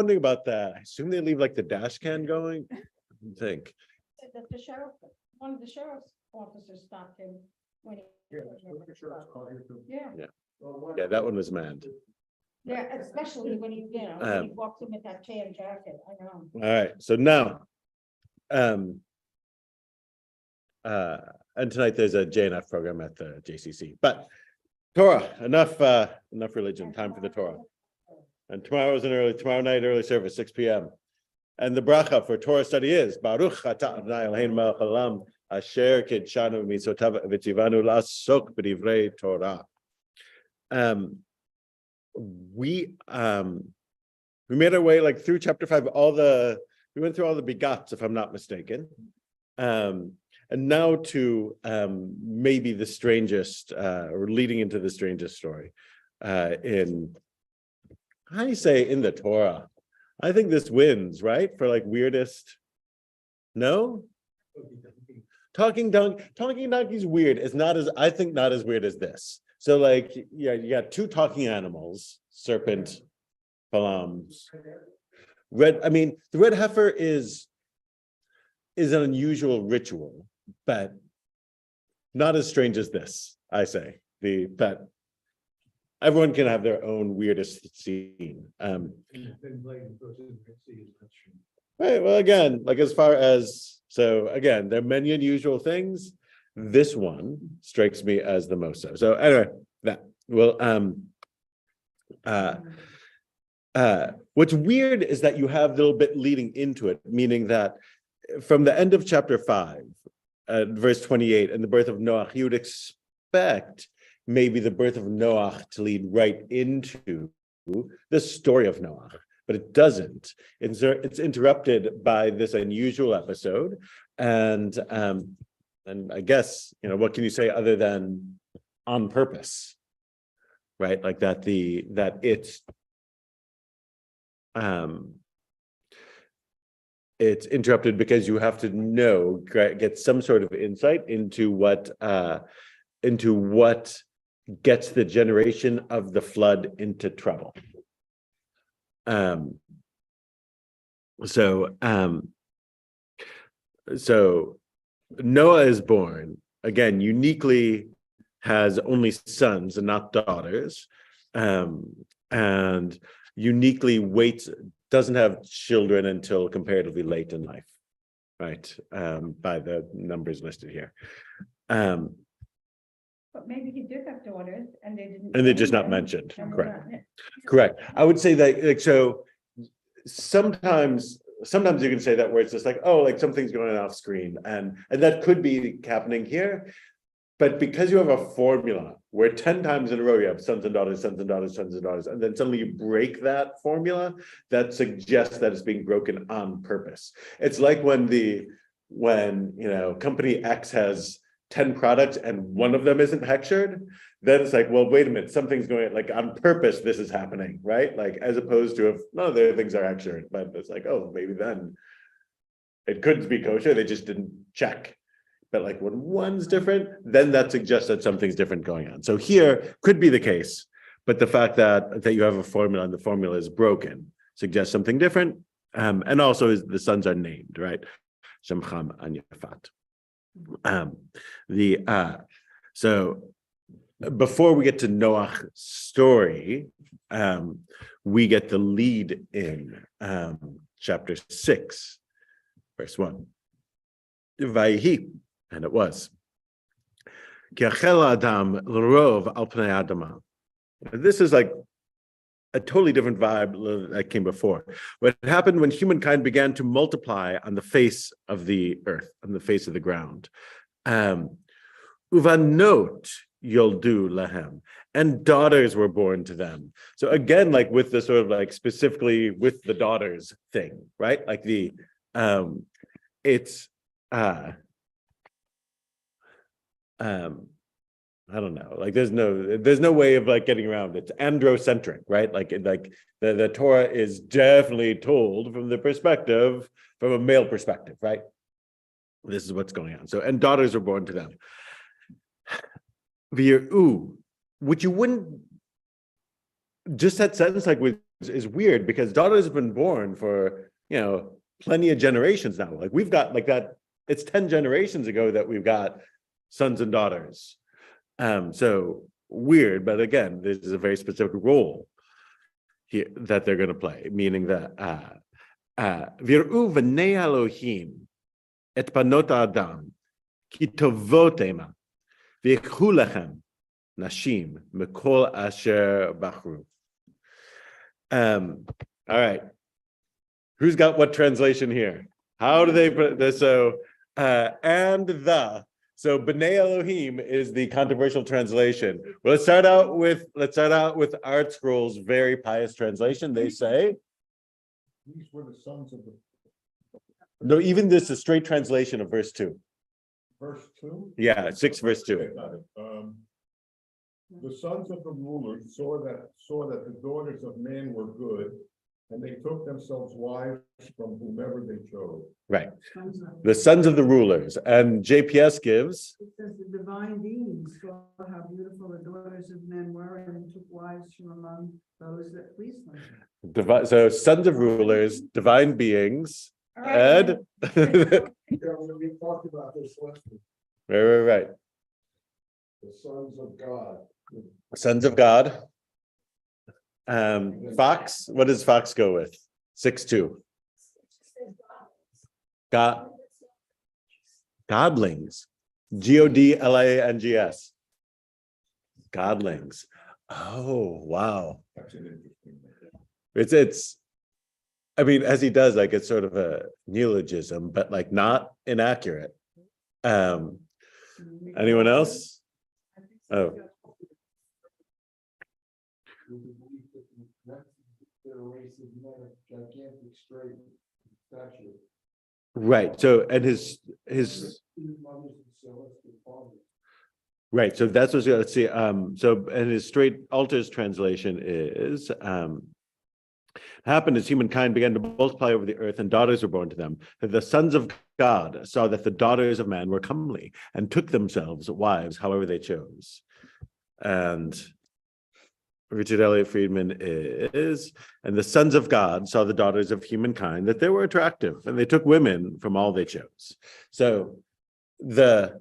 wondering about that. I assume they leave like the dash can going. I think. That the sheriff, one of the sheriff's officers stopped him when he. Yeah. Yeah, that one was manned. Yeah, especially when he, when he walks in with that tan jacket, I know. All right, so now, and tonight there's a JNF program at the JCC. But Torah, enough religion. Time for the Torah. And tomorrow night early service, 6 p.m. And the bracha for Torah study is Baruch Atah Adonai Eloheinu melech haolam asher kidshanu mitzvotav v'tzivanu la'asok b'divrei Torah. We made our way like through chapter 5, we went through all the begats, if I'm not mistaken. And now to maybe the strangest, or leading into the strangest story how do you say in the Torah? I think this wins, right? For like weirdest. No? Talking donkey's weird. It's not as, I think, not as weird as this. So like, yeah, you got two talking animals, serpent, palams. The red heifer is an unusual ritual, but not as strange as this, I say. But everyone can have their own weirdest scene. Right, well, again, like as far as, so again, there are many unusual things. This one strikes me as the most so. So anyway, that well, what's weird is that you have a little bit leading into it, meaning that from the end of chapter 5, verse 28, and the birth of Noach, you would expect maybe the birth of Noach to lead right into the story of Noach, but it doesn't. It's interrupted by this unusual episode, and I guess, what can you say other than on purpose, right? Like that it's interrupted because you have to get some sort of insight into what gets the generation of the flood into trouble. So Noah is born, again, uniquely has only sons and not daughters, and uniquely doesn't have children until comparatively late in life, right? By the numbers listed here. But maybe he did have daughters and they didn't. And they're just not mentioned, correct. I would say that, like, so sometimes you can say that where it's just like, oh, like something's going on off screen, and that could be happening here. But because you have a formula where 10 times in a row you have sons and daughters, sons and daughters, sons and daughters, and then suddenly you break that formula, that suggests that it's being broken on purpose. It's like when company X has 10 products and one of them isn't hectured, then it's like, well, wait a minute, something's going, like, on purpose this is happening, right? Like, as opposed to if none of the other things are hectured, but it's like, oh, maybe then it could be kosher, they just didn't check. But like when one's different, then that suggests that something's different going on. So here could be the case, but the fact that you have a formula and the formula is broken suggests something different. And also the sons are named, right? Shem, Cham, and Yafat. So before we get to Noach's story, we get the lead in chapter 6, verse 1. Vayihi. And it was. This is like a totally different vibe that came before. What happened when humankind began to multiply on the face of the earth, on the face of the ground. Uvanot yoldu lahem, and daughters were born to them. So again, like with the sort of like specifically with the daughters thing, right? Like I don't know, like there's no way of like getting around it. It's androcentric, right? Like the Torah is definitely told from a male perspective, right? This is what's going on. So, and daughters are born to them. Which you wouldn't just that sentence is weird because daughters have been born for, plenty of generations now. Like we've got like that, it's 10 generations ago that we've got sons and daughters. So weird, but again, this is a very specific role here that they're going to play, meaning that Vir'u v'nei Elohim et banot Adam ki tovot ema v'yikhu lechem nashim mikol asher bachru. All right. Who's got what translation here? How do they put this? So, so B'nai Elohim is the controversial translation. Well, let's start out with Art Scroll's very pious translation. They say, these were the sons of the. No, even this is a straight translation of verse 2. Verse 2? Yeah, 6 verse 2. Okay, got it. The sons of the rulers saw that the daughters of men were good, and they took themselves wives from whomever they chose. Right. The sons of the rulers. And JPS gives. It says the divine beings saw how beautiful the daughters of men were and took wives from among those that pleased them. So sons of rulers, divine beings. All right. Ed. Yeah, we talked about this last week. Right. The sons of God. Sons of God. Fox, what does Fox go with? 6-2. God, godlings. Godlings. Godlings. Oh, wow. That's an interesting one. It's I mean, as he does, like it's sort of a neologism, but like not inaccurate. Anyone else? Oh. Right. So, and his right. So that's what's let's see. So, and his straight alters translation is happened as humankind began to multiply over the earth and daughters were born to them. That the sons of God saw that the daughters of man were comely and took themselves wives however they chose. And Richard Elliott Friedman is, and the sons of God saw the daughters of humankind that they were attractive and they took women from all they chose. So the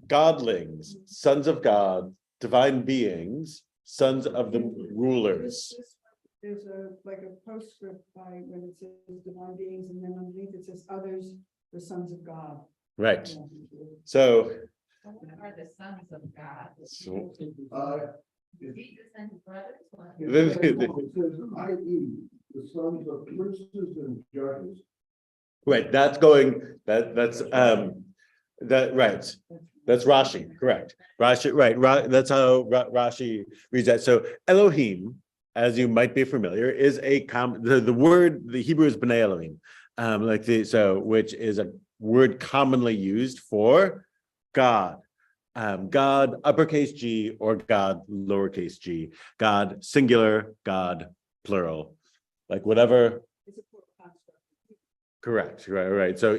godlings, sons of God, divine beings, sons of the rulers. There's like a postscript by when it says divine beings, and then underneath it says others, the sons of God. Right. So What are the sons of God? Jesus and his brothers? What? It says, i.e., the sons of princes and judges. right, that's Rashi, correct. Rashi, right, that's how Rashi reads that. So Elohim, as you might be familiar, is the word, the Hebrew is B'nai Elohim, which is a word commonly used for God. God uppercase G or God lowercase g, God singular, God plural, like whatever. It's a plural construct. Correct, right. So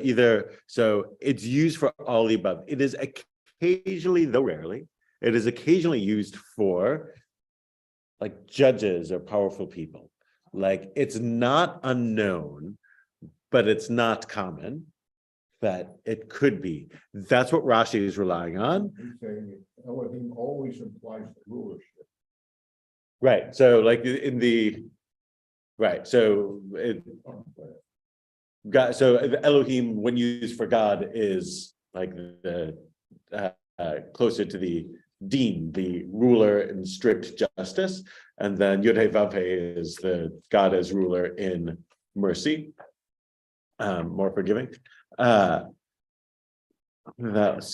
it's used for all the above. It is occasionally, though rarely, it is occasionally used for like judges or powerful people. Like it's not unknown, but it's not common. That it could be. That's what Rashi is relying on. He's saying Elohim always implies rulership. Right. So like in the right. So God. So the Elohim, when used for God, is like the closer to the Dean, the ruler in strict justice, and then Yud Hey Vav Hey is the God as ruler in mercy, more forgiving. Let's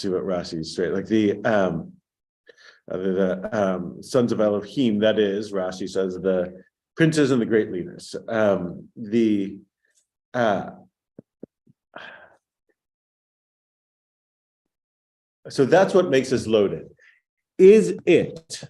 see what Rashi is straight. Like the sons of Elohim, that is, Rashi says the princes and the great leaders. So that's what makes us loaded. Is it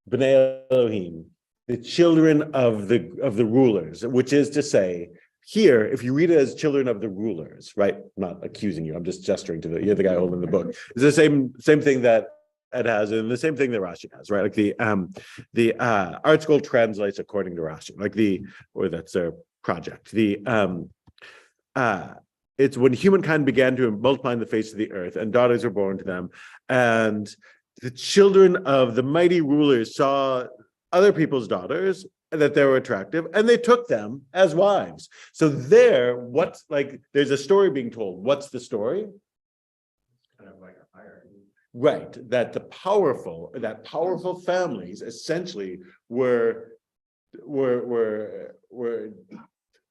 B'nai Elohim, the children of the rulers, which is to say, here, if you read it as children of the rulers, right? I'm not accusing you, I'm just gesturing to you're the guy holding the book. It's the same thing that it has, and the same thing that Rashi has, right? Like the Art School translates according to Rashi, or that's their project. It's when humankind began to multiply on the face of the earth, and daughters were born to them, and the children of the mighty rulers saw other people's daughters that they were attractive, and they took them as wives. So there's a story being told. What's the story? Kind of like a hierarchy. Right, that powerful families essentially were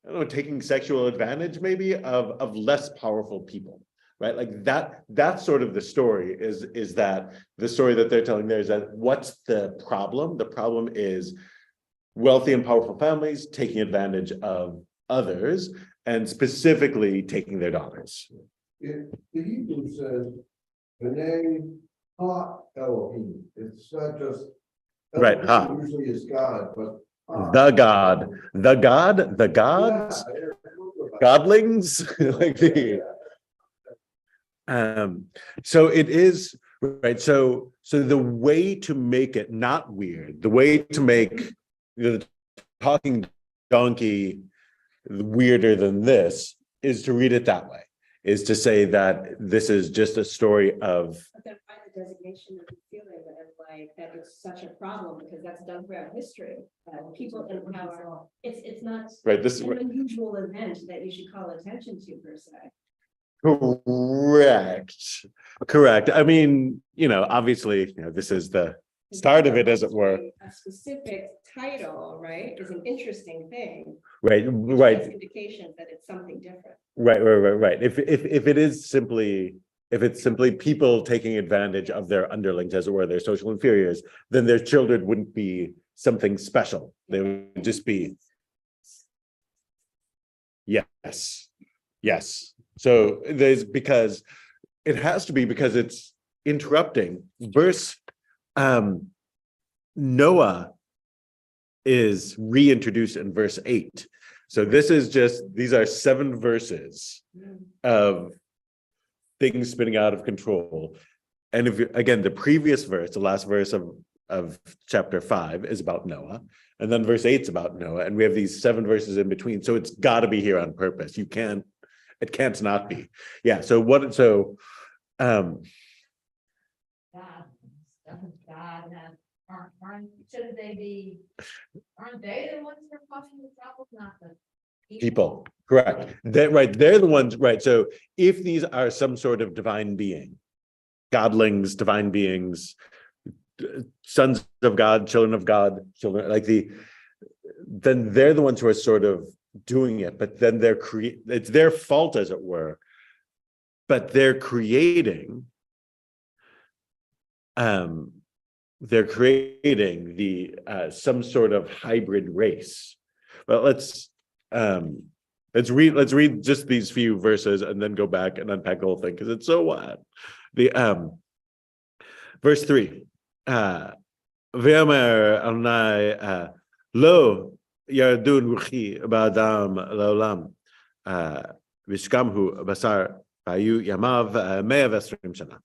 I don't know, taking sexual advantage maybe of less powerful people, right? Like that's sort of the story is that the story that they're telling there is that what's the problem? The problem is wealthy and powerful families taking advantage of others and specifically taking their daughters. The Hebrew says, "B'nai ha Elohim." It's not just Right, Elohim ha. usually is God, but The gods, godlings, like so it is right. So the way to make it not weird, the way to make the talking donkey weirder than this is to read it that way, is to say that this is just a story of But then find the designation of the feeling and like that it's such a problem because that's done throughout history. People in power, it's not right. This is an unusual event that you should call attention to per se. correct. I mean, obviously, this is the start of it, as it were. A specific title, right, is an interesting thing. Right. That's indication that it's something different. Right. If it's simply people taking advantage of their underlings, as it were, their social inferiors, then their children wouldn't be something special. They would just be. Yes. So because it's interrupting. Verse Noah is reintroduced in verse 8. So these are 7 verses of things spinning out of control. And again, the previous verse, the last verse of chapter 5 is about Noah. And then verse 8 is about Noah. And we have these 7 verses in between. So it's got to be here on purpose. It can't not be. Yeah. God, God, aren't they the ones who are causing the trouble, not the people, correct. They're the ones, right? So if these are some sort of divine being, godlings, divine beings, sons of God, children of God, then they're the ones who are sort of doing it, but then it's their fault, as it were, but they're creating the some sort of hybrid race. But let's read just these few verses and then go back and unpack the whole thing because it's so wild. The verse 3. V'yomer Adonai lo yardun ruchi ba'adam la'olam v'shkamhu basar v'hayu yamav 120 shana.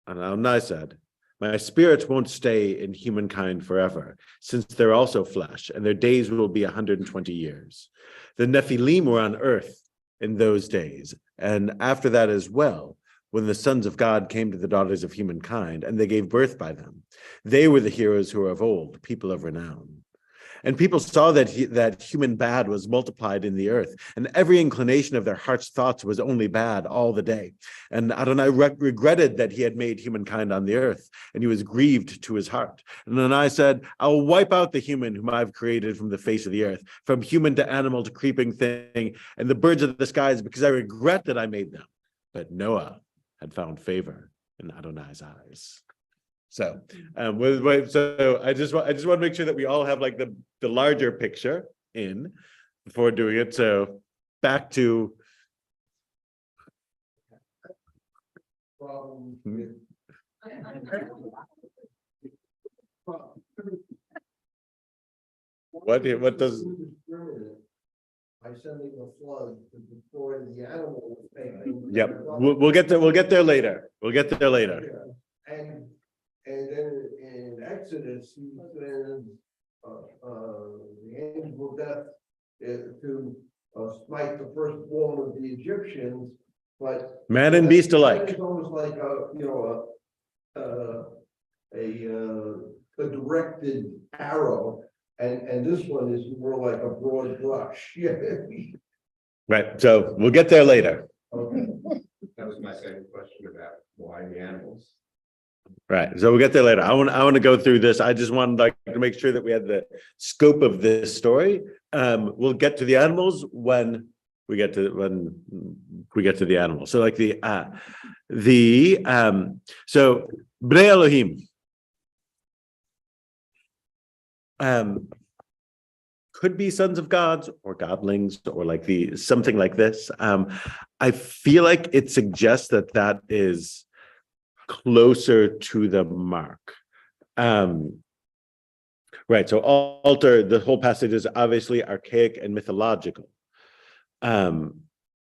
And Adonai said, my spirits won't stay in humankind forever, since they're also flesh, and their days will be 120 years. The Nephilim were on earth in those days, and after that as well, when the sons of God came to the daughters of humankind, and they gave birth by them. They were the heroes who were of old, people of renown. And people saw that human bad was multiplied in the earth, and every inclination of their heart's thoughts was only bad all the day. And Adonai regretted that he had made humankind on the earth, and he was grieved to his heart. And Adonai said, I will wipe out the human whom I've created from the face of the earth, from human to animal to creeping thing, and the birds of the skies, because I regret that I made them. But Noah had found favor in Adonai's eyes. So, so I just want to make sure that we all have like the larger picture in before doing it. So back to problem Hmm. with what does by sending a flood to destroy the animals. Yep, we'll get there later. We'll get there later. Yeah. And then in Exodus, he sends, the angel of death to smite the firstborn of the Egyptians, but. Man and beast alike. It's almost like a directed arrow, and this one is more like a broad brush. Yeah. Right, so we'll get there later. Okay. That was my second question about why the animals. Right, so we'll get there later. I want to go through this. I just wanted to make sure that we had the scope of this story. We'll get to the animals when we get to the animals. So like so Bnei Elohim. Could be sons of gods or godlings or like something like this. I feel like it suggests that is closer to the mark. Right, so altar, the whole passage is obviously archaic and mythological,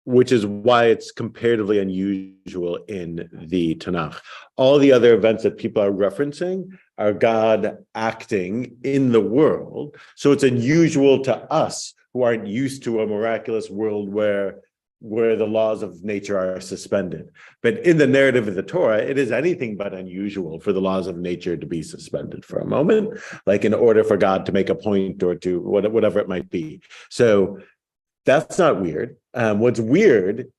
which is why it's comparatively unusual in the Tanakh. All the other events that people are referencing are God acting in the world. So it's unusual to us who aren't used to a miraculous world where the laws of nature are suspended. But in the narrative of the Torah, it is anything but unusual for the laws of nature to be suspended for a moment, like in order for God to make a point or to whatever it might be. So that's not weird. What's weird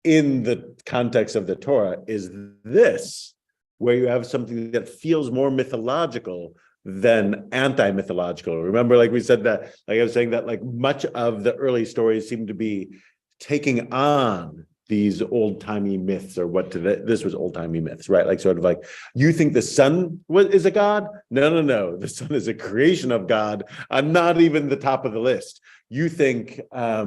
in the context of the Torah is this, where you have something that feels more mythological than anti-mythological. Remember, like we said that, like I was saying that like much of the early stories seem to be taking on these old-timey myths, or this was old-timey myths, right? Like sort of like, you think the sun is a god? No. The sun is a creation of God. I'm not even the top of the list. You think, I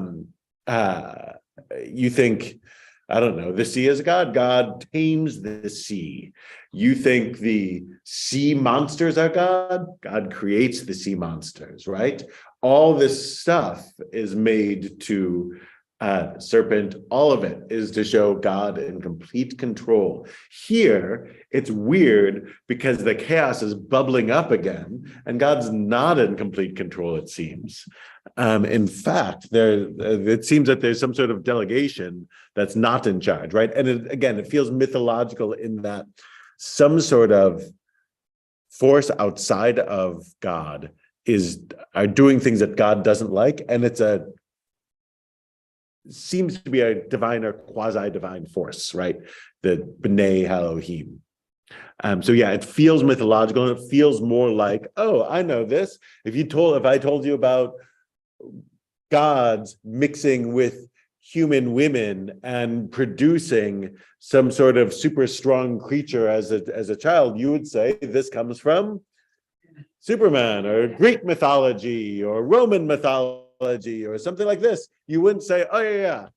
don't know, the sea is a god. God tames the sea. You think the sea monsters are God? God creates the sea monsters, right? All this stuff is made to serpent, all of it is to show God in complete control. Here, it's weird because the chaos is bubbling up again, and God's not in complete control, it seems. In fact, it seems that there's some sort of delegation that's not in charge, right? And it feels mythological in that some sort of force outside of God are doing things that God doesn't like, and seems to be a divine or quasi-divine force, right? The Bnei Elohim. So yeah, it feels mythological, and it feels more like, oh, I know this. If I told you about gods mixing with human women and producing some sort of super strong creature as a child, you would say this comes from Superman or Greek mythology or Roman mythology or something like this. You wouldn't say, oh yeah,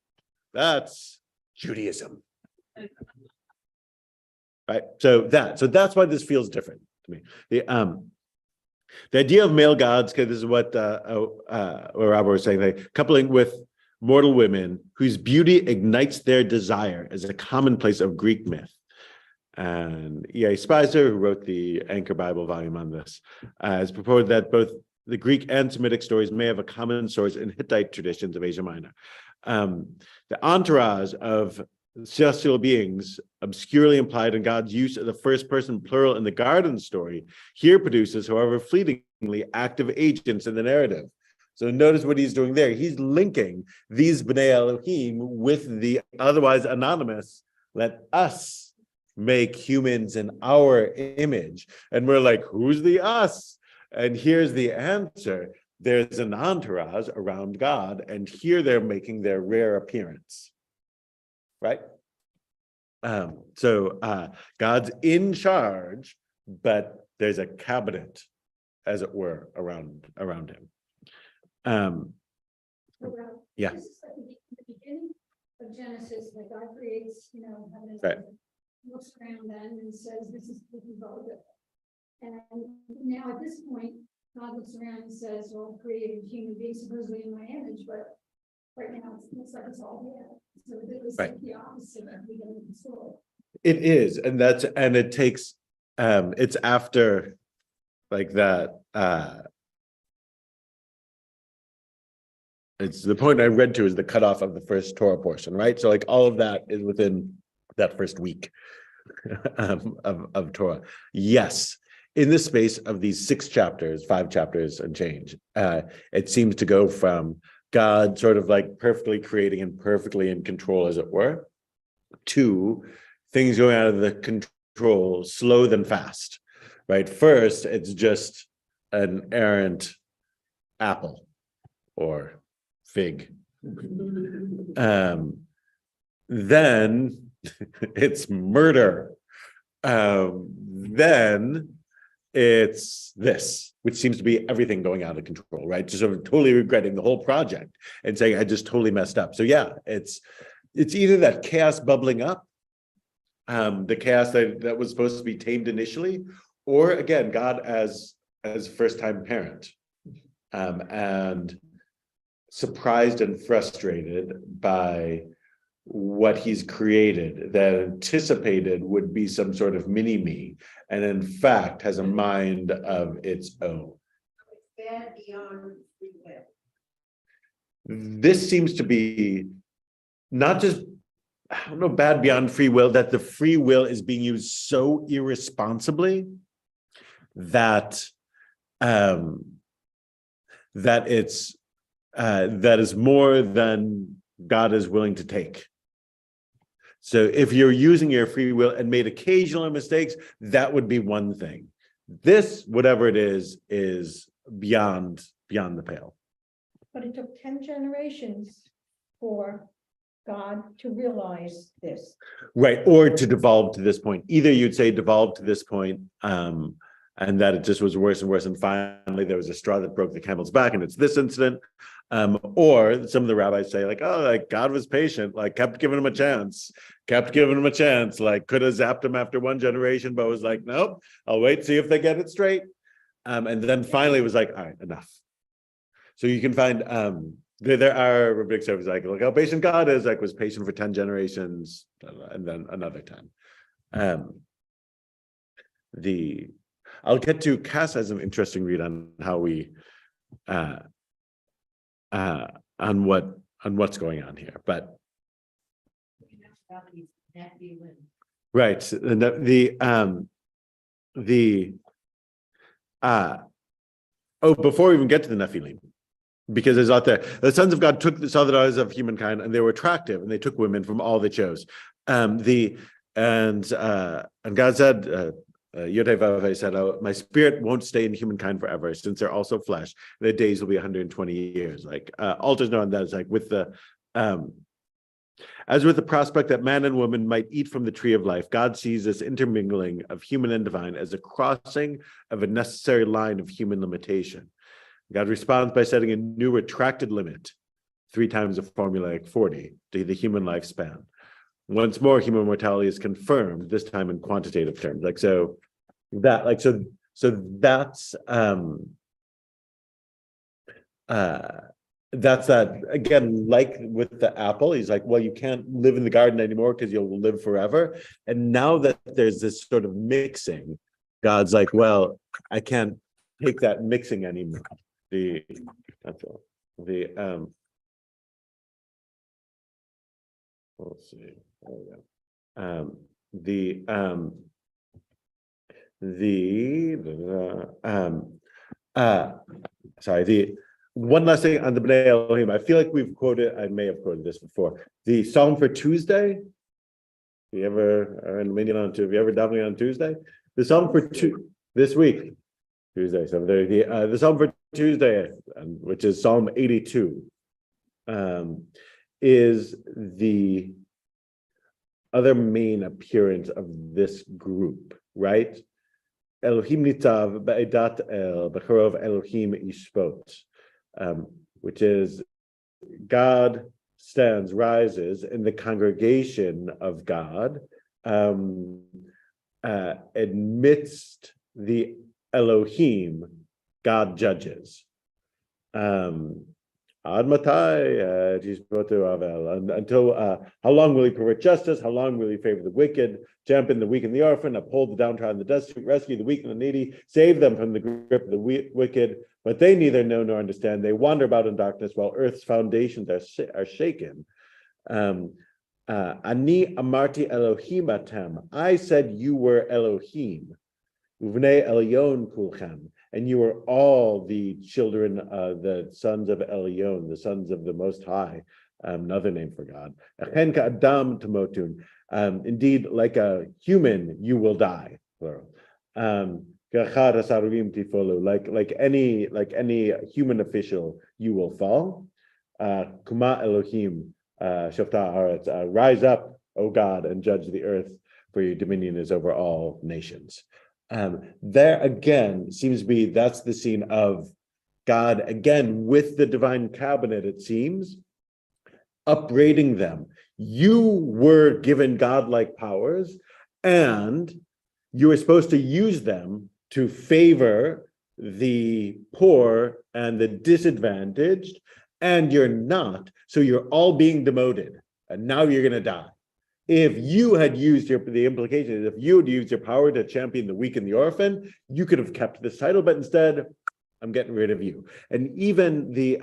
that's Judaism. Right. So that's why this feels different to me. The idea of male gods, because this is what Robert was saying, like coupling with mortal women whose beauty ignites their desire is a commonplace of Greek myth. And E.A. Spicer, who wrote the Anchor Bible volume on this, has proposed that both the Greek and Semitic stories may have a common source in Hittite traditions of Asia Minor. The entourage of celestial beings obscurely implied in God's use of the first person plural in the garden story here produces, however fleetingly, active agents in the narrative. So notice what he's doing there. He's linking these Bnei Elohim with the otherwise anonymous, let us make humans in our image. And we're like, who's the us? And here's the answer. There's an entourage around God, and here they're making their rare appearance. Right? So God's in charge, but there's a cabinet, as it were, around him. Yeah. This is like the beginning of Genesis, that God creates, heaven and Right. earth, looks around then and says, this is all good. And now at this point, God looks around and says, well, I created human beings supposedly in my image, but Right now, it looks like it's all there. So it was Right. like the opposite of beginning of the story. It is, and it takes, it's after like that, it's the point I read to is the cutoff of the first Torah portion, right? So like all of that is within that first week of Torah. Yes, in the space of these 6 chapters, 5 chapters and change, it seems to go from God sort of like perfectly creating and perfectly in control, as it were, to things going out of the control, slow than fast, right? First, it's just an errant apple or fig. Then it's murder. Then it's this, which seems to be everything going out of control, right? Just sort of totally regretting the whole project and saying, I just totally messed up. So yeah, it's either that chaos bubbling up, the chaos that was supposed to be tamed initially, or again, God as first-time parent, and surprised and frustrated by what he's created that anticipated would be some sort of mini-me, and in fact has a mind of its own. Bad beyond free will. This seems to be not just, I don't know, bad beyond free will, that the free will is being used so irresponsibly that that is more than God is willing to take. So if you're using your free will and made occasional mistakes, that would be one thing. This, whatever it is beyond the pale. But it took 10 generations for God to realize this. Right, or to devolve to this point. Either you'd say devolve to this point, and that it just was worse and worse, and finally there was a straw that broke the camel's back, and it's this incident. Or some of the rabbis say, like, oh, like God was patient, like kept giving him a chance, like could have zapped him after one generation, but was like, nope, I'll wait, see if they get it straight. And then finally it was like, all right, enough. So you can find there are rabbinic services like, look how patient God is, like was patient for 10 generations, and then another 10. I'll get to Cass as an interesting read on how we on what's going on here, but right, and before we even get to the Nephilim, because there's out there, the sons of God saw the daughters of humankind, and they were attractive, and they took women from all they chose. And God said, Yod-Heh-Vav-Heh said, oh, my spirit won't stay in humankind forever, since they're also flesh. Their days will be 120 years. Like alters know on that is like with the as with the prospect that man and woman might eat from the tree of life, God sees this intermingling of human and divine as a crossing of a necessary line of human limitation. God responds by setting a new retracted limit, 3 times the formulaic 40, to the human lifespan. Once more, human mortality is confirmed, this time in quantitative terms. So that's that, again, like with the apple, he's like, well, you can't live in the garden anymore because you'll live forever. And now that there's this sort of mixing, God's like, well, I can't take that mixing anymore. Let's see. There we go. The one last thing on the Bnei Elohim. I feel like I may have quoted this before. The Psalm for Tuesday. Have you ever davening on Tuesday? The Psalm for this week, Tuesday. So the Psalm for Tuesday, which is Psalm 82, is the other main appearance of this group, right? Elohim nitav ba'edat el b'charov Elohim yishpot, which is God rises in the congregation of God, amidst the Elohim, God judges. Ad matai, Jishmotu Avel, until how long will he pervert justice? How long will he favor the wicked, champion the weak and the orphan, uphold the downtrodden, the destitute, rescue the weak and the needy, save them from the grip of the wicked? But they neither know nor understand. They wander about in darkness while earth's foundations are shaken. Ani amarti Elohim atem. I said you were Elohim. Uvnei Elyon kulchem. And you are all the children, the sons of Elyon, the sons of the Most High, another name for God. Achen ka'adam tamotun. Indeed, like a human, you will die, plural. Like any human official, you will fall. Kuma Elohim, Shofta Haaretz, rise up, O God, and judge the earth, for your dominion is over all nations. There again seems to be that's the scene of God again with the divine cabinet, it seems, upbraiding them. You were given godlike powers, and you were supposed to use them to favor the poor and the disadvantaged, and you're not. So you're all being demoted, and now you're going to die. If you had used the implication is if you had used your power to champion the weak and the orphan, you could have kept this title, but instead, I'm getting rid of you. And even the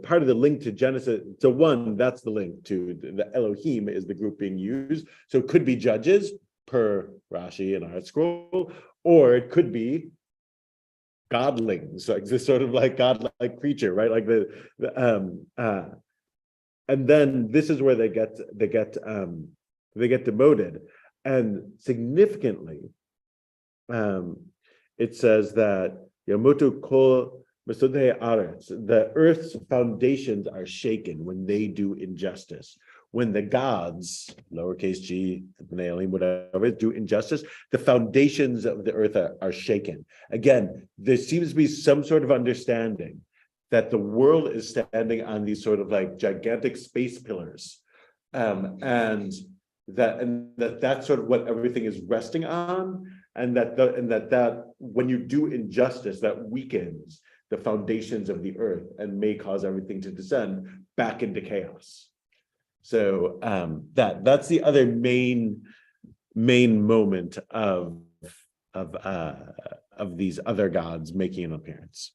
part of the link to Genesis, so one, that's the link to the Elohim is the group being used. So it could be judges per Rashi and our scroll, or it could be godlings, like this sort of like godlike creature, right? Like and then this is where they get demoted, and significantly, it says that Yamutu kol mesodei aretz, the earth's foundations are shaken when they do injustice. When the gods, lowercase g, whatever, do injustice, the foundations of the earth are shaken. Again, there seems to be some sort of understanding that the world is standing on these sort of like gigantic space pillars, and that's sort of what everything is resting on, and that when you do injustice, that weakens the foundations of the earth and may cause everything to descend back into chaos. So that's the other main moment of these other gods making an appearance.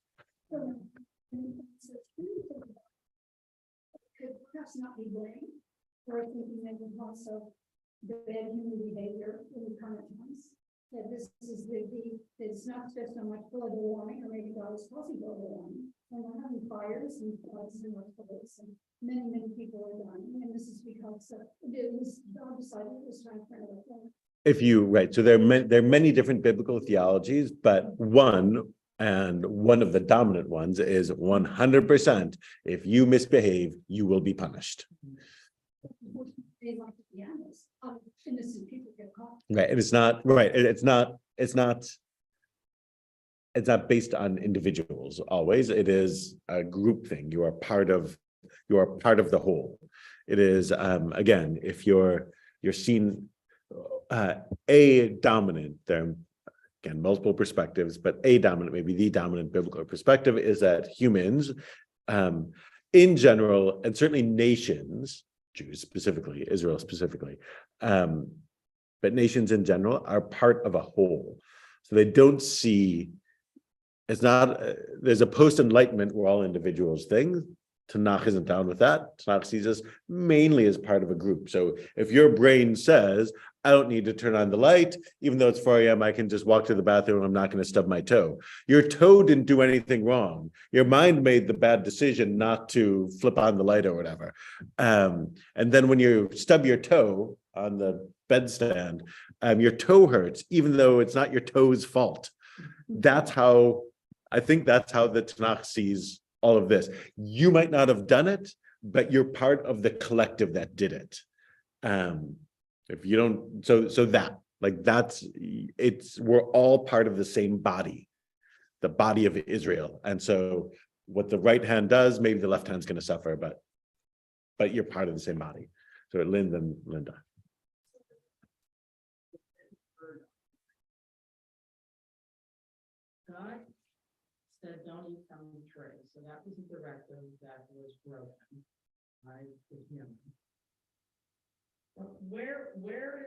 Could perhaps not be blamed for thinking that it also the bad human behavior in the current times. That this is it's not just so much global warming, or maybe God is causing global warming. And we're having fires and floods and earthquakes, and many people are dying. And this is because God decided it was time for another thing. So there are many different biblical theologies, but one of the dominant ones is 100%. If you misbehave, you will be punished. They like to be honest. Innocent people get caught. Right, and it's not right. It's not based on individuals always. It is a group thing. You are part of the whole. It is again, if you're seen a dominant, there are again multiple perspectives, but a dominant, maybe the dominant biblical perspective is that humans in general, and certainly nations, Jews specifically, Israel specifically, but nations in general are part of a whole. So they don't see, it's not, there's a post-enlightenment, we're all individuals thing. Tanakh isn't down with that. Tanakh sees us mainly as part of a group. So if your brain says, I don't need to turn on the light, even though it's 4 a.m., I can just walk to the bathroom and I'm not going to stub my toe. Your toe didn't do anything wrong. Your mind made the bad decision not to flip on the light or whatever. And then when you stub your toe on the bedstand, your toe hurts, even though it's not your toe's fault. That's how the Tanakh sees all of this. You might not have done it, but you're part of the collective that did it. If you don't, we're all part of the same body, the body of Israel. And so what the right hand does, maybe the left hand's going to suffer, but you're part of the same body. So Lynn and Linda. God said, don't eat from the tree, so that was a directive that was broken. By the human. But where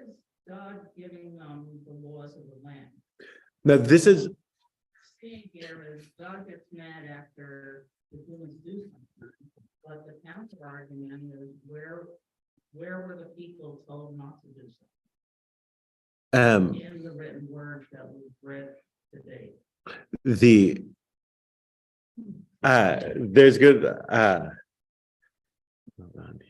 is God giving them the laws of the land? Now, this is, Seeing here is God gets mad after the humans do something, but the counter argument is where were the people told not to do something? In the written word that we've read today. There's good, hold on,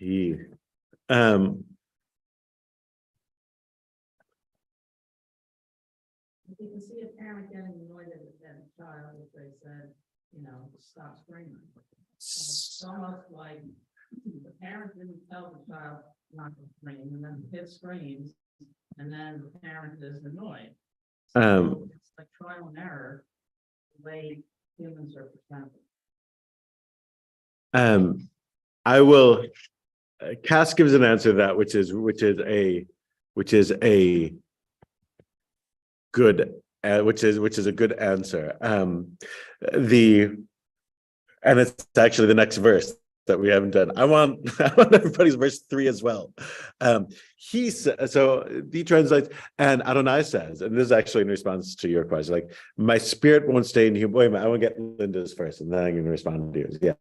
You can see a parent getting annoyed at a child if they said, stop screaming. It's almost like the parent didn't tell the child not to scream, and then the kid screams, and then the parent is annoyed. So it's like trial and error, the way humans are presented. I will, Cass gives an answer to that, which is a good, which is a good answer. And it's actually the next verse that we haven't done. I want everybody's verse 3 as well. He translates, and Adonai says, and this is actually in response to your question, like, my spirit won't stay in you. Wait a minute, I want to get Linda's first, and then I'm going to respond to yours. Yeah,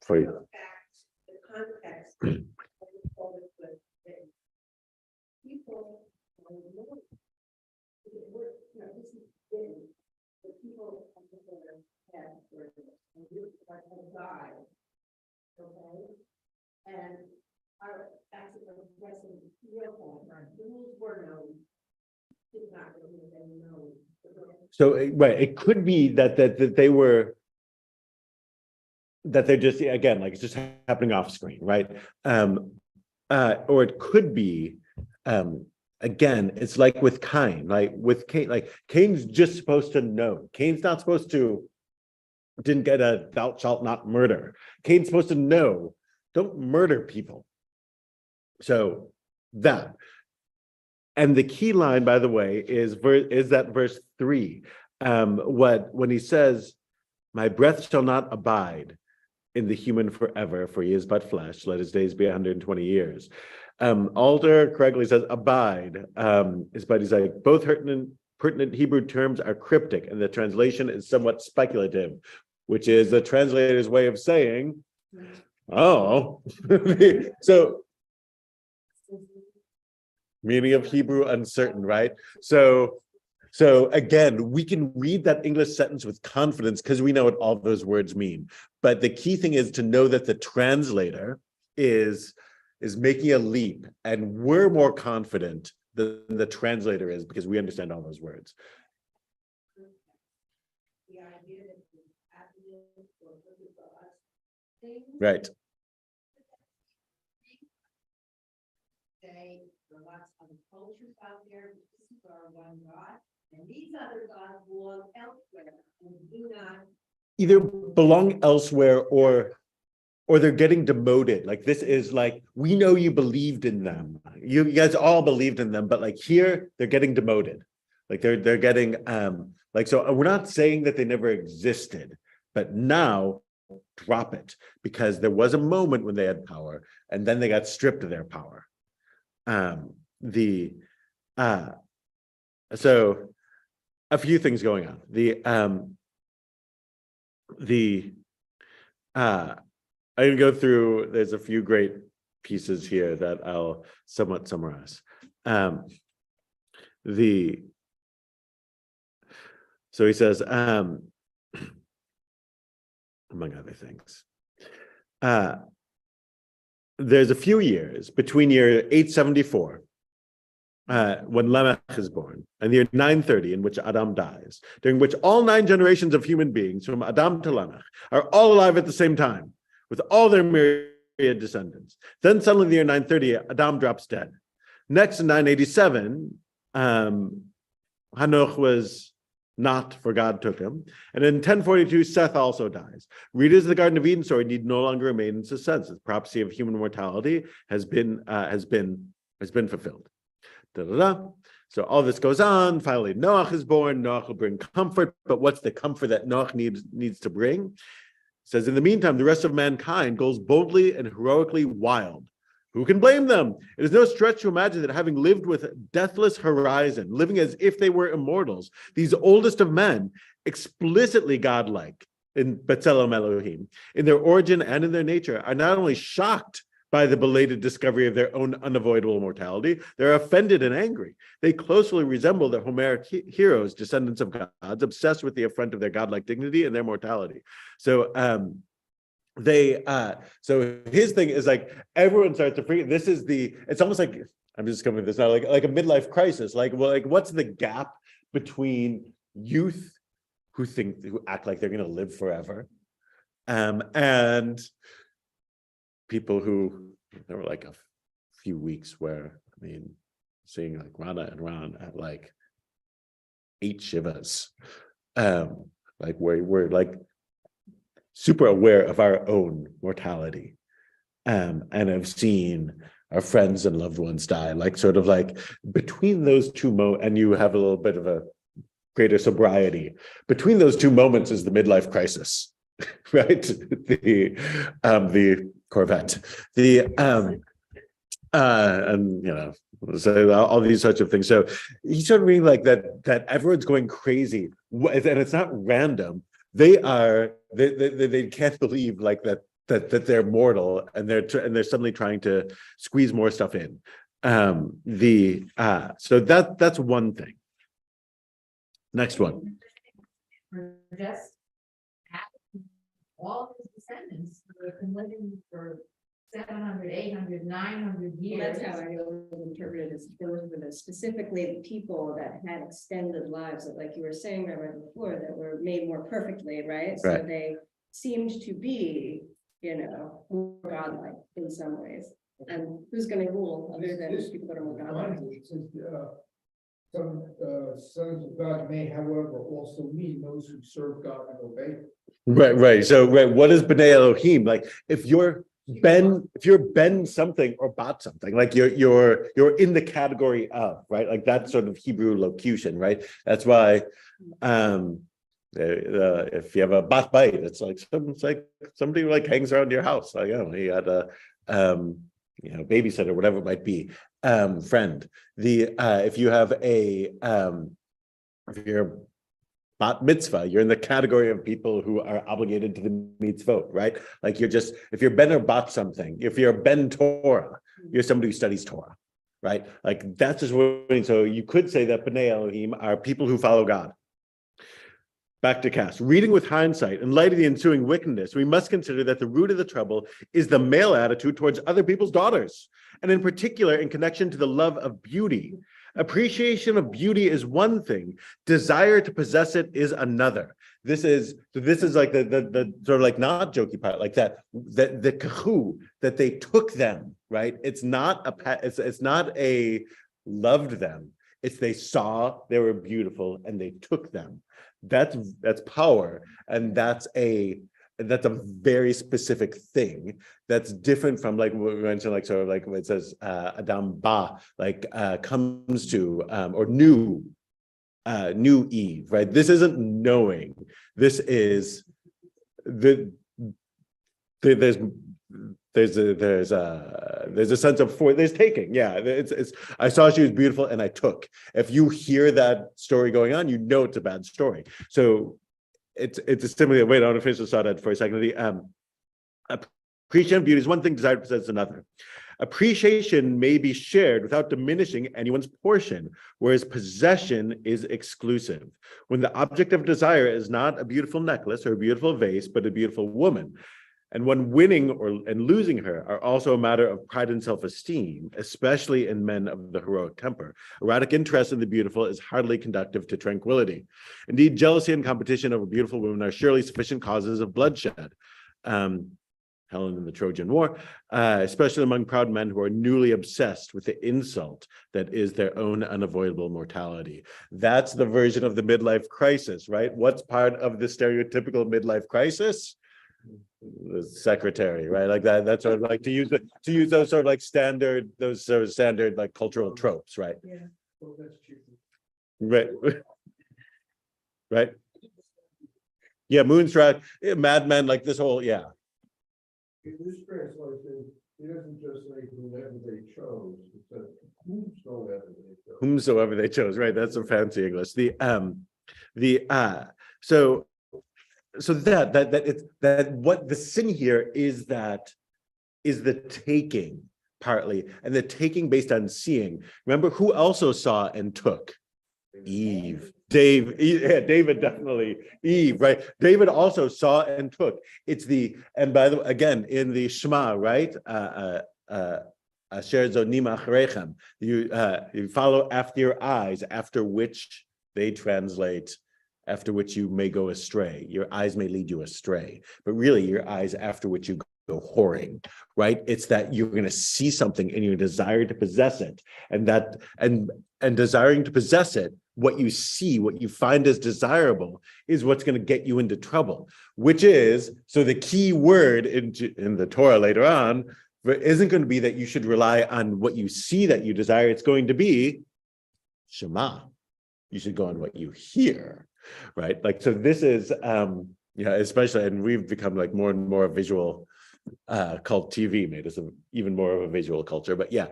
for you. The context. People, this is been the people of the world had and you have died. Okay, and our actually addressing the real point. The rules were known, did not really been known. So right, it could be that they were, that they're just, again, like, it's just happening off screen, right? Or it could be, again, it's like with Cain, like with Cain, like Cain's just supposed to know. Cain's not supposed to, didn't get a thou shalt not murder. Cain's supposed to know, don't murder people. So that, and the key line, by the way, is that verse 3. When he says, my breath shall not abide in the human forever, for he is but flesh, let his days be 120 years. Alder correctly says abide, but he's like, both pertinent Hebrew terms are cryptic, and the translation is somewhat speculative, which is the translator's way of saying, oh, so meaning of Hebrew uncertain, right? So again, we can read that English sentence with confidence because we know what all those words mean. But the key thing is to know that the translator is making a leap, and we're more confident than the translator is because we understand all those words. The idea that happiness or things. Right. Say there are lots of cultures out there, but this is our one God, and these other gods belong elsewhere and do not. Either belong elsewhere or they're getting demoted. Like, this is like, we know you believed in them. You guys all believed in them, but like here they're getting demoted. Like they're getting like, so we're not saying that they never existed, but now drop it, because there was a moment when they had power and then they got stripped of their power. So a few things going on. I'm gonna go through, there's a few great pieces here that I'll somewhat summarize. So he says, among other things, there's a few years between year 874, when Lamech is born, and the year 930 in which Adam dies, during which all 9 generations of human beings from Adam to Lamech are all alive at the same time, with all their myriad descendants. Then suddenly in the year 930, Adam drops dead. Next in 987, Hanoch was not, for God took him. And in 1042, Seth also dies. Readers of the Garden of Eden story need no longer remain in suspense. The prophecy of human mortality has been fulfilled. Da, da, da. So all this goes on. Finally, Noach is born. Noach will bring comfort. But what's the comfort that Noach needs to bring? It says, in the meantime, the rest of mankind goes boldly and heroically wild. Who can blame them? It is no stretch to imagine that having lived with deathless horizon, living as if they were immortals, these oldest of men, explicitly godlike in B'Tselem Elohim, in their origin and in their nature, are not only shocked by the belated discovery of their own unavoidable mortality, they're offended and angry. They closely resemble the Homeric heroes, descendants of gods, obsessed with the affront of their godlike dignity and their mortality. So so his thing is like everyone starts to freak. This is it's almost like, I'm just coming with this now, like a midlife crisis. Like, well, like what's the gap between youth who act like they're gonna live forever, and people who, there were like a few weeks where, I mean, seeing like Rana and Ron at like 8 shivas, like we're like super aware of our own mortality, and have seen our friends and loved ones die, like sort of like between those two and you have a little bit of a greater sobriety. Between those two moments is the midlife crisis, right? The Corvette, and you know, so all these sorts of things. So you start reading like that everyone's going crazy, and it's not random. They can't believe like that they're mortal, and they're suddenly trying to squeeze more stuff in. So that's one thing. Next one. Just all his descendants who have been living for 700, 800, 900 years. That's how I always interpret it, as those were specifically the people that had extended lives, that, like you were saying, Reverend, before, that were made more perfectly, right? So Right. they seemed to be, more godlike in some ways. And who's gonna rule other than people that are more godlike? Some sons of God may, however, also mean those who serve God and obey Him. Right. So what is B'nai Elohim? Like if you're Ben something or Bat something, like you're in the category of, right? Like that sort of Hebrew locution, right? That's why if you have a Bat Bait, it's like somebody who like hangs around your house. Like, oh, he had a babysitter, whatever it might be, friend. If you have if you're Bat mitzvah, you're in the category of people who are obligated to the mitzvot, right? Like if you're Ben or Bat something, if you're Ben Torah, you're somebody who studies Torah, right? Like that's just what, so you could say that B'nai Elohim are people who follow God. Back to Cass. Reading with hindsight, in light of the ensuing wickedness, we must consider that the root of the trouble is the male attitude towards other people's daughters, and in particular in connection to the love of beauty. Appreciation of beauty is one thing, desire to possess it is another. This is like the sort of like not jokey part, like the kahu that they took them, right? It's not a loved them. It's they saw they were beautiful and they took them. That's power, and that's a very specific thing that's different from like what we mentioned, like sort of like when it says Adam Ba, like comes to or knew Eve, right? This isn't knowing. This is there's a sense of there's taking. Yeah, it's I saw she was beautiful and I took. If you hear that story going on, you know it's a bad story. So it's a similar. Wait, I want to finish this thought for a second. Appreciation of beauty is one thing, desire to possess is another. Appreciation may be shared without diminishing anyone's portion, whereas possession is exclusive. When the object of desire is not a beautiful necklace or a beautiful vase, but a beautiful woman, and when winning and losing her are also a matter of pride and self-esteem, especially in men of the heroic temper. Erratic interest in the beautiful is hardly conducive to tranquility. Indeed, jealousy and competition over beautiful women are surely sufficient causes of bloodshed. Helen in the Trojan War, especially among proud men who are newly obsessed with the insult that is their own unavoidable mortality. That's the version of the midlife crisis, right? What's part of the stereotypical midlife crisis? The secretary, right? Like that's sort of like to use those sort of like standard like cultural tropes, right? Well, that's true. Right. Right. Yeah, Moonstruck, Mad Men, like this whole, yeah. In this translation, he doesn't just say whomever they chose, it says whomsoever they chose. Whomsoever they chose, right? That's some fancy English. So that what the sin here is the taking partly, and the taking based on seeing. Remember who also saw and took? Eve. David definitely. Eve, right? David also saw and took. And by the way, again, in the Shema, right? Asher zonim achrechem. You follow after your eyes, after which they translate, after which you may go astray. Your eyes may lead you astray, but really your eyes after which you go whoring, right? It's that you're going to see something and you desire to possess it, and desiring to possess it, what you see, what you find as desirable, is what's going to get you into trouble. Which is, so the key word in the Torah later on isn't going to be that you should rely on what you see that you desire. It's going to be Shema. You should go on what you hear, right? Like, so this is, especially, and we've become like more and more visual cult TV made us even more of a visual culture. But yeah,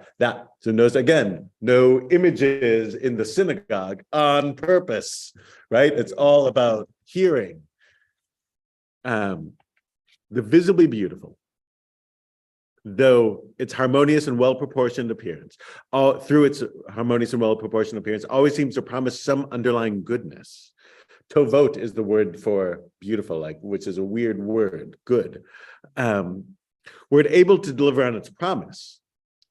so notice again, no images in the synagogue on purpose, right? It's all about hearing. The visibly beautiful, though its harmonious and well-proportioned appearance, through its harmonious and well-proportioned appearance, always seems to promise some underlying goodness. Tovot is the word for beautiful, like, which is a weird word, good. Were it able to deliver on its promise,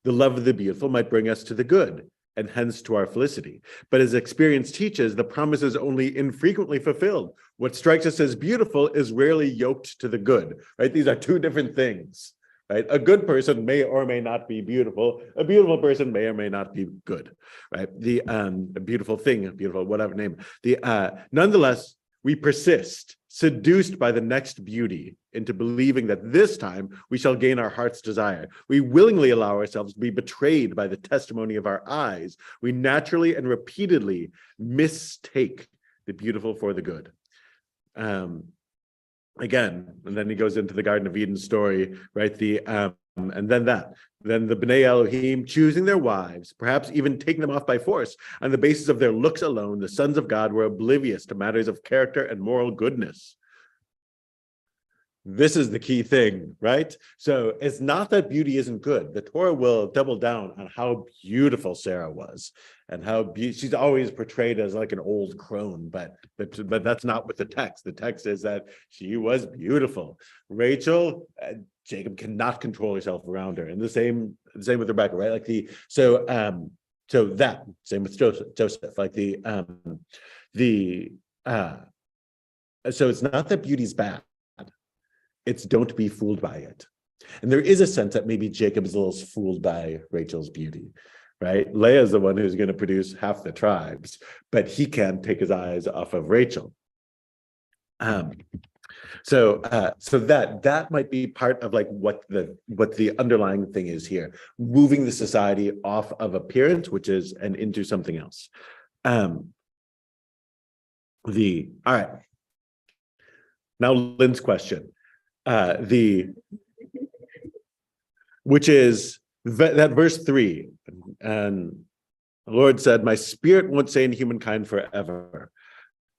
the love of the beautiful might bring us to the good, and hence to our felicity. But as experience teaches, the promise is only infrequently fulfilled. What strikes us as beautiful is rarely yoked to the good, right? These are two different things, right? A good person may or may not be beautiful. A beautiful person may or may not be good, right? A beautiful thing, a beautiful whatever name. Nonetheless, we persist, seduced by the next beauty, into believing that this time we shall gain our heart's desire. We willingly allow ourselves to be betrayed by the testimony of our eyes. We naturally and repeatedly mistake the beautiful for the good. Again, and then he goes into the Garden of Eden story, right? And then the Bnei Elohim choosing their wives, perhaps even taking them off by force, on the basis of their looks alone, the sons of God were oblivious to matters of character and moral goodness. This is the key thing, right? So it's not that beauty isn't good. The Torah will double down on how beautiful Sarah was, and how she's always portrayed as like an old crone, but that's not what the text. The text is that she was beautiful. Rachel, Jacob cannot control herself around her, and the same with Rebecca, right? Like so that same with Joseph, like so it's not that beauty's bad. It's don't be fooled by it. And there is a sense that maybe Jacob is a little fooled by Rachel's beauty, right? Leah is the one who's going to produce half the tribes, but he can't take his eyes off of Rachel. So that might be part of like what the underlying thing is here, moving the society off of appearance, and into something else. All right. Now Lynn's question. Which is that verse 3, and the Lord said, "My spirit won't stay in humankind forever."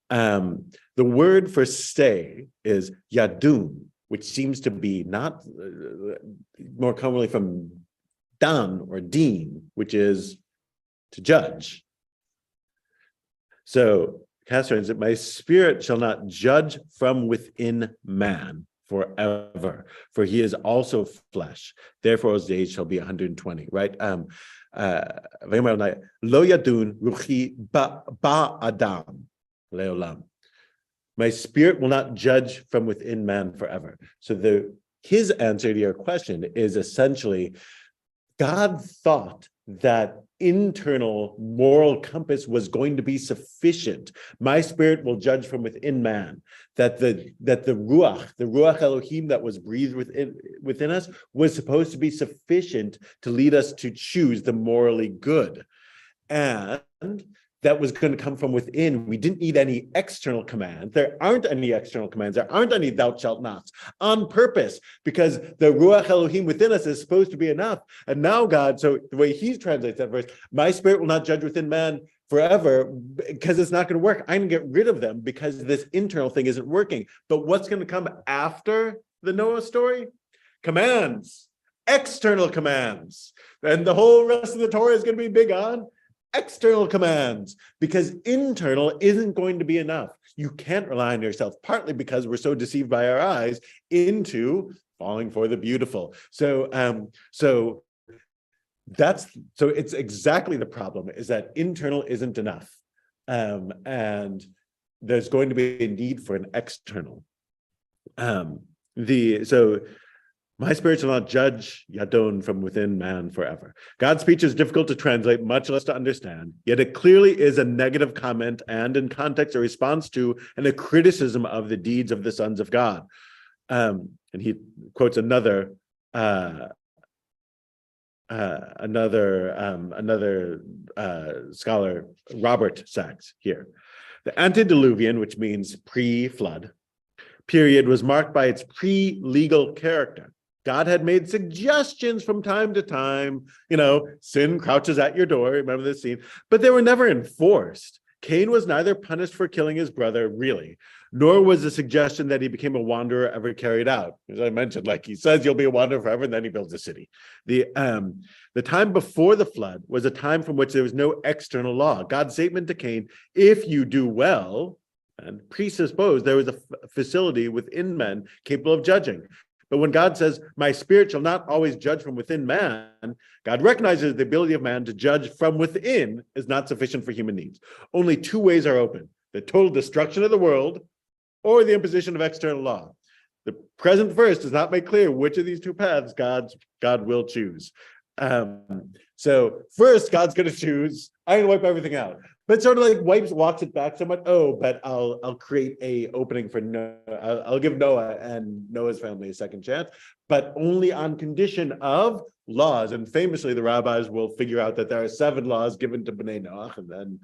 The word for stay is yadun, which seems to be not more commonly from dan or deen, which is to judge. So Catherine said, "My spirit shall not judge from within man forever, for he is also flesh. Therefore his days shall be 120." Right? Lo yadun ruchi ba adam leolam. My spirit will not judge from within man forever. So his answer to your question is essentially, God thought that internal moral compass was going to be sufficient. My spirit will judge from within man. That the ruach Elohim that was breathed within us was supposed to be sufficient to lead us to choose the morally good. And that was going to come from within. We didn't need any external command. There aren't any external commands. There aren't any thou shalt nots on purpose, because the Ruach Elohim within us is supposed to be enough. And now God, so the way he translates that verse, my spirit will not judge within man forever, because it's not going to work. I'm going to get rid of them because this internal thing isn't working. But what's going to come after the Noah story? Commands, external commands. And the whole rest of the Torah is going to be big on external commands, because internal isn't going to be enough. You can't rely on yourself, partly because we're so deceived by our eyes into falling for the beautiful. So it's exactly the problem, is that internal isn't enough. And there's going to be a need for an external. My spirit shall not judge Yadon from within man forever. God's speech is difficult to translate, much less to understand, yet it clearly is a negative comment and in context a response to and a criticism of the deeds of the sons of God. And he quotes another scholar, Robert Sachs, here. The antediluvian, which means pre-flood, period was marked by its pre-legal character. God had made suggestions from time to time, sin crouches at your door, remember this scene, but they were never enforced. Cain was neither punished for killing his brother, really, nor was the suggestion that he became a wanderer ever carried out. As I mentioned, like he says, you'll be a wanderer forever, and then he builds a city. The time before the flood was a time from which there was no external law. God's statement to Cain, if you do well, and presupposed there was a facility within men capable of judging. But when God says, my spirit shall not always judge from within man, God recognizes the ability of man to judge from within is not sufficient for human needs. Only two ways are open: the total destruction of the world or the imposition of external law. The present verse does not make clear which of these two paths God will choose. So first, God's going to choose, I'm going to wipe everything out. But sort of like walks it back somewhat. Oh, but I'll create a opening for Noah. I'll give Noah and Noah's family a second chance, but only on condition of laws. And famously, the rabbis will figure out that there are 7 laws given to Bnei Noach, and then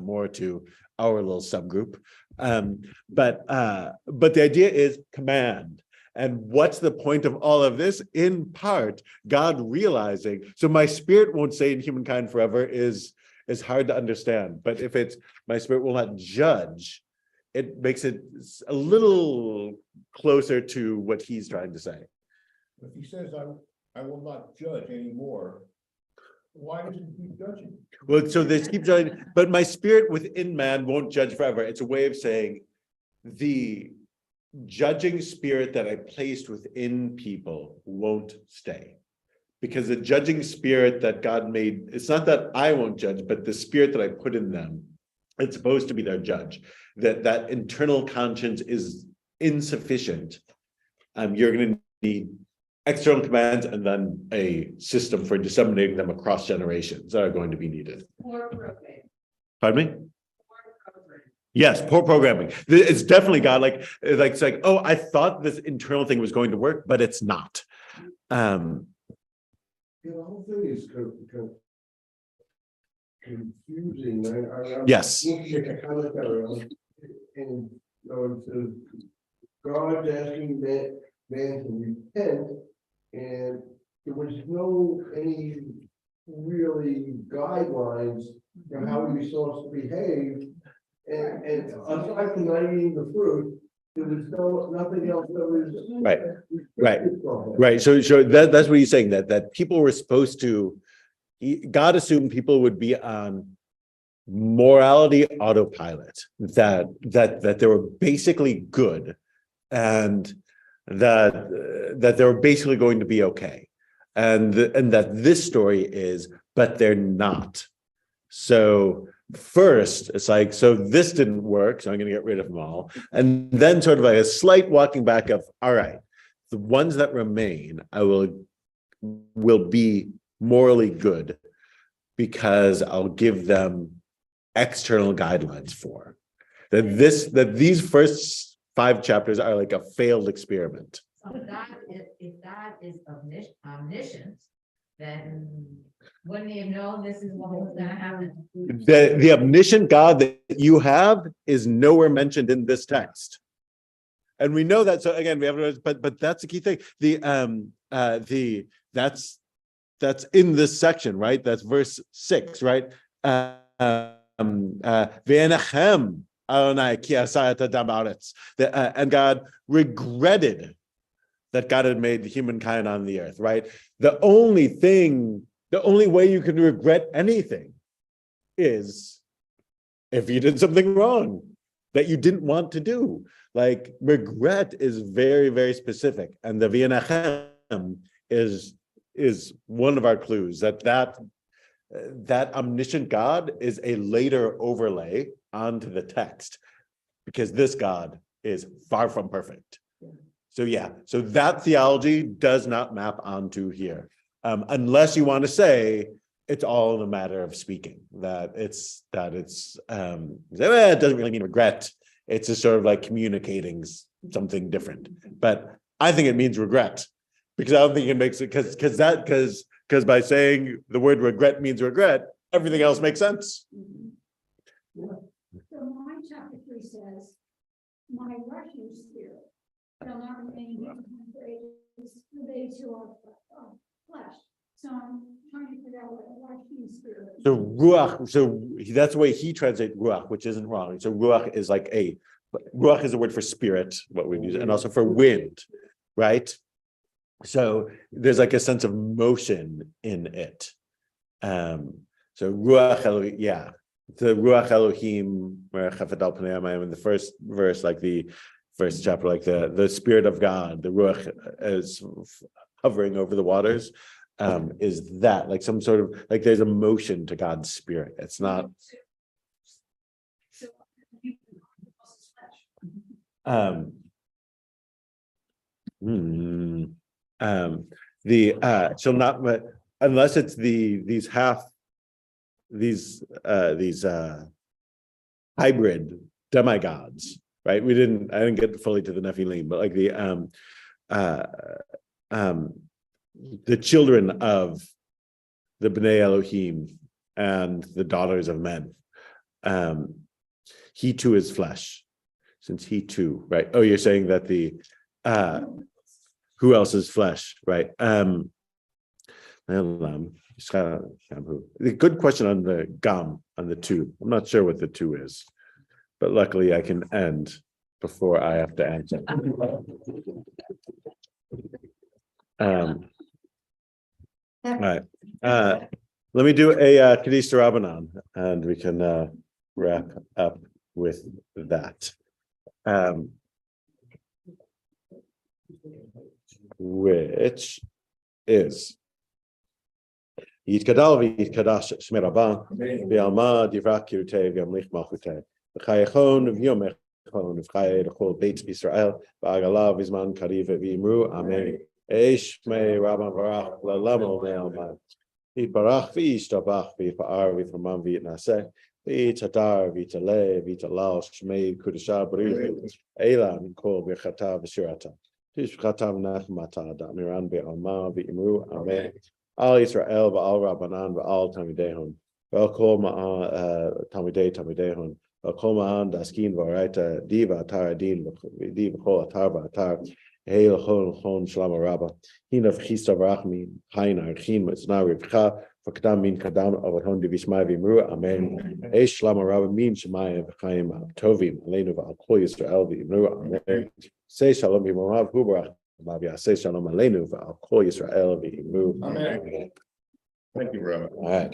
more to our little subgroup. But the idea is command. And what's the point of all of this? In part, God realizing. So my spirit won't stay in humankind forever is hard to understand. But if it's my spirit will not judge, it makes it a little closer to what he's trying to say. If he says, I will not judge anymore, why does he keep judging? Well, so they keep judging, but my spirit within man won't judge forever. It's a way of saying the judging spirit that I placed within people won't stay. Because the judging spirit that God made, it's not that I won't judge, but the spirit that I put in them, it's supposed to be their judge. That internal conscience is insufficient. You're going to need external commands and then a system for disseminating them across generations that are going to be needed. Poor programming. Pardon me? Poor programming. Yes, poor programming. It's definitely God. It's like, oh, I thought this internal thing was going to work, but it's not. The whole thing is confusing. I'm Yes. looking at the commentary and it says God's asking man to repent, and there was any really guidelines for how he was supposed to behave, and aside from not eating the fruit, there was nothing else that was right. So that's what he's saying, that people were supposed to. God assumed people would be on morality autopilot, that they were basically good, and that they were basically going to be okay, and that this story is, but they're not. So first, it's like, so this didn't work, so I'm going to get rid of them all, and then sort of like a slight walking back of, all right, the ones that remain, I will be morally good, because I'll give them external guidelines for that these first 5 chapters are like a failed experiment. So if that is omniscience, then Wouldn't you know this is what was gonna happen? The omniscient God that you have is nowhere mentioned in this text. And we know that, so again, we have, but that's the key thing. That's in this section, right? That's verse 6, right? Ve'enachem Adonai ki asah et adam ba'aretz. And God regretted that God had made humankind on the earth, right? The only way you can regret anything is if you did something wrong that you didn't want to do. Like regret is very, very specific. And the V'enachem is one of our clues that omniscient God is a later overlay onto the text, because this God is far from perfect. So that theology does not map onto here, unless you want to say it's all in a matter of speaking. It doesn't really mean regret. It's just sort of like communicating something different. But I think it means regret, because I don't think it makes it because by saying the word regret means regret, everything else makes sense. So my chapter 3 says, my Russian spirit shall not remain in him for ages, for they too are flesh. So I'm trying to figure out what a Russian spirit is. So ruach, that's the way he translates ruach, which isn't wrong. So ruach is ruach is a word for spirit, what we use, and also for wind, right? So there's like a sense of motion in it. So ruach Elohim, the ruach Elohim, in the first verse, like the first chapter, like the spirit of God, the ruach is hovering over the waters. Is that like some sort of like there's a motion to God's spirit? It's not. Shall not, unless it's these hybrid demigods, right? I didn't get fully to the Nephilim, but like the children of the Bnei Elohim and the daughters of men. He too is flesh, since he too, right? Oh, you're saying that who else is flesh, right? The good question on the gam, on the two. I'm not sure what the two is, but luckily I can end before I have to answer. All right. Let me do a Kaddish Rabbanan, and we can wrap up with that. Which is Yitkadal v'yitkadash Shmei Rabbah v'yalma divrak kirutei v'yamlich malchutei v'chayachon v'yomechon v'chayei l'chol beit Yisrael v'agala v'zman kariv v'yimru amen. Eish Shmei Rabbah Barach l'lamo me'alman Yitbarach v'yishtabach v'yipa'ar v'yifamam v'yitnaseh v'yitadar v'yitaleh v'yitalal Shmei Kudashah Baruch Eilan kol v'chata v'shirata Tishchatav nachmata da'miran be'alma v'imru amen. Al Yisrael v'al Rabbanan v'al Tamidehon v'al kol ma'an Tamidehon v'al kol ma'an daskin v'araita di v'atar adin di v'chol atar v'atar hey l'chon shlama rabba hinav chista v'rachmin hain archin mitzna rivcha v'kadam min kadam avadhon divishmai v'imru amen. Hey shlama rabba min shemayim v'chaim tovim aleinu v'al kol Yisrael v'imru amen. Say shalom v'morav hubarach Mavia. Say shalom aleinu v'al kol Yisrael v'imru. Amen. Thank you, Rabbi. All right.